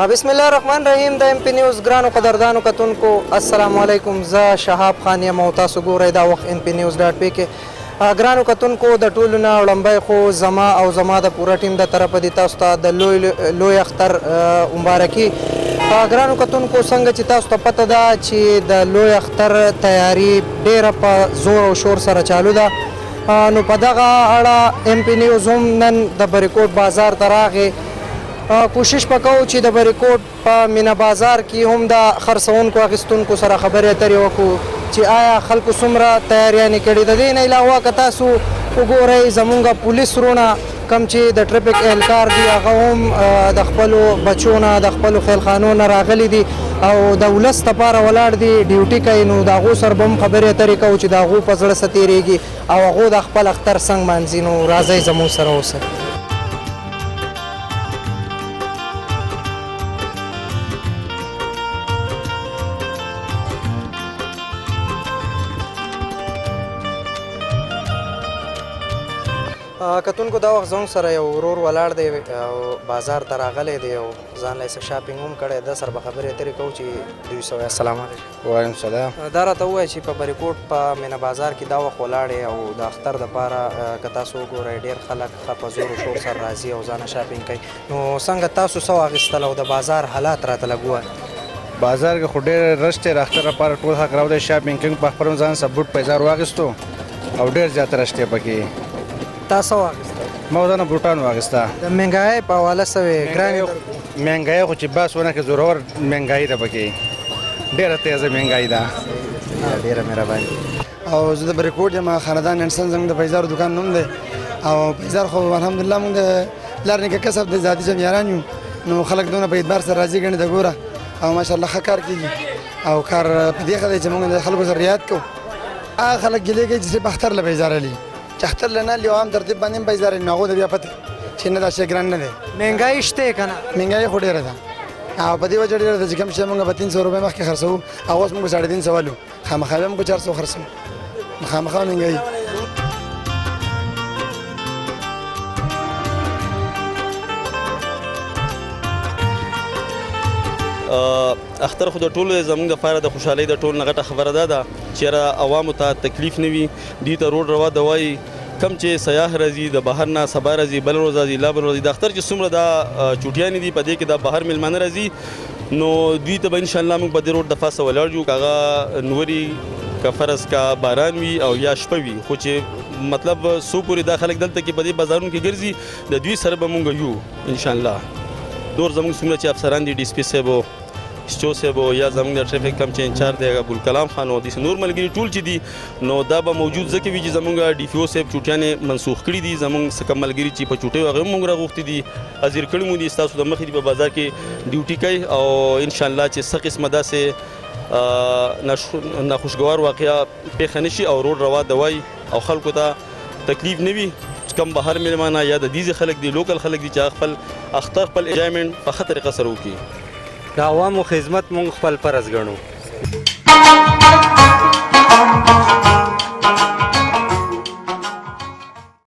بسم الله الرحمن الرحیم د ام پی نیوز ګرانو قدردانو کتونکو السلام علیکم. زه شهاب خان یم او تاسو ګورئ دا وخت ام پی نیوز ډاټ پی کې. ګرانو کتونکو د ټولو نه وړاندې خو زما او زما د پوره ټیم د طرفه دي تاسو ته د لوی اختر مبارکي. ګرانو کتونکو څنګه چې تاسو ته پته ده چې د لوی اختر تیاری ډیره په زور او شور سره چالو ده، نو په دغه اړه ام پی نیوز هم نن د بریکوټ بازار ته راغی. کوشش وکړو چې د بریکوټ په مینا بازار کې هم د خرڅونکو اخیستونکو سره خبرې اترې وکړو چې آیا خلکو څومره تیاریانې کړي. د دې نه علاوه که تاسو وګورئ زمونږ پولیس ورونه کوم چې د ټریفک اهلکار دي هغه هم د خپلو بچو نه د خپلو خیلخانو نه راغلي دي او د ولس لپاره ولاړ دي ډیوټي کوي، نو د هغو سره به هم خبرې اترې کوو چې د هغو په زړه څه تېرېږي او هغو د خپل اختر څنګه مانځي. نو راځئ زموږ سره اوسئ. کتونکو دا وخت زموږ سره یو ورور ولاړ دی او بازار ته راغلی دی او ځان له څه شاپینګ هم کړی ده، سره به خبرې اترې کوو چې دوی سوی. السلام علیکم. وعلیکم السلام. دا راته ووایه چې په بریکوټ په مینا بازار کې دا وخت ولاړې او د اختر دپاره که تاسو وګورئ ډېر خلک په زور و شور سره راځي او ځانه شاپینګ کوي، نو څنګه تاسو څه واخیستل او د بازار حالات راته لږ ووایه. بازار کې خو ډېر رش دی، د اختر لپاره ټول خلک راوړي شاپینګ کوي. په خپل ځان څه بوټ پیزار واخیستو او ډېر زیات رش دی پکې. تا څه واخیستل؟ ما ځانه بوټان واخیسته. د مهنګایۍ په حواله څه وې؟ مهنګایي خو چې بس ونه کړې زورور مهنګایي ده پکې، ډېره تیزه مهنګایي ده. ډېره مهرباني. او زه د بریکوټ یم، خاندان انسان زموږ د پیزارو دکان نوم دی او پیزار خو الحمدلله موږ د پلار نیکه کسب د ذاتي جمیاران یو، نو خلک دونه په اعتبار سره راځي ګڼي د ګوره او ماشاءالله ښه کار کېږي او کار په دې ښه دی چې موږ د خلکو سره رعایت کوو. هغه خلک ګیلې کوي چې صرف اختر له پیزار علي چې اختر له نه لیو عام ترتیب باندې هم پیزار علي، نو هغو ته بیا پته چې نه دا شی ګران نه دی. مهنګایي شته که نه؟ مهنګایي خو ډېره ده او په دې وجه ډېره ده چې کوم شی موږ په 300 روپۍ مخکې خرڅوو او اوس موږ 350 والو، خامخا بیا موږ 400 خرڅوو. خامخا مهنګایي. اختر خو د ټولو زموږ دپاره د خوشحالۍ د ټولو نه غټه خبره دا ده چې عوامو ته تکلیف نه وي، دوی ته روډ روا د وایي کم چې سیاح راځي د بهر نه سبا راځي بل ورځ راځي لا بل ورځ د اختر چې څومره دا چوټیانې دي په دې کې د بهر میلمانه راځي، نو دوی ته به انشاءالله موږ په دې روډ د پاسه ولاړ یو، هغه نوري که فرض کا باران وي او یا شپه وي، خو چې مطلب څو پورې دا خلک دلته کې په دې بازارونو کې ګرځي د دوی سره به موږ یو انشاءالله. نور زموږ څومره چې افسران دي ډي سي پي صاحب او سچو صاحب یا زموږ د ټریفک کم چې انچارج دی ابوالکلام خان او داسې نور ملګري ټول چې دي نو دا به موجود ځکه وي چې زموږ ډي پي او صاحب چوټیانې منسوخ کړي دي، زموږ څه کم ملګري چې په چوټیو هغه هم موږ راغوښتي دي حاضر کړي مو دي، ستاسو د مخې دي په بازار کې ډیوټي کوي او انشاءالله چې څه قسمه داسې ناخوشګوار واقعه پیښه نه شي او روډ روا د وای او خلکو ته تکلیف نه وي. کم بهر میلمانه یا د دیزې خلک دي لوکل خلک دي چې خپل اختر خپل انجوایمنټ په ښه طریقه سره وکړي. د عوامو خدمت مونږ خپل فرض ګڼو.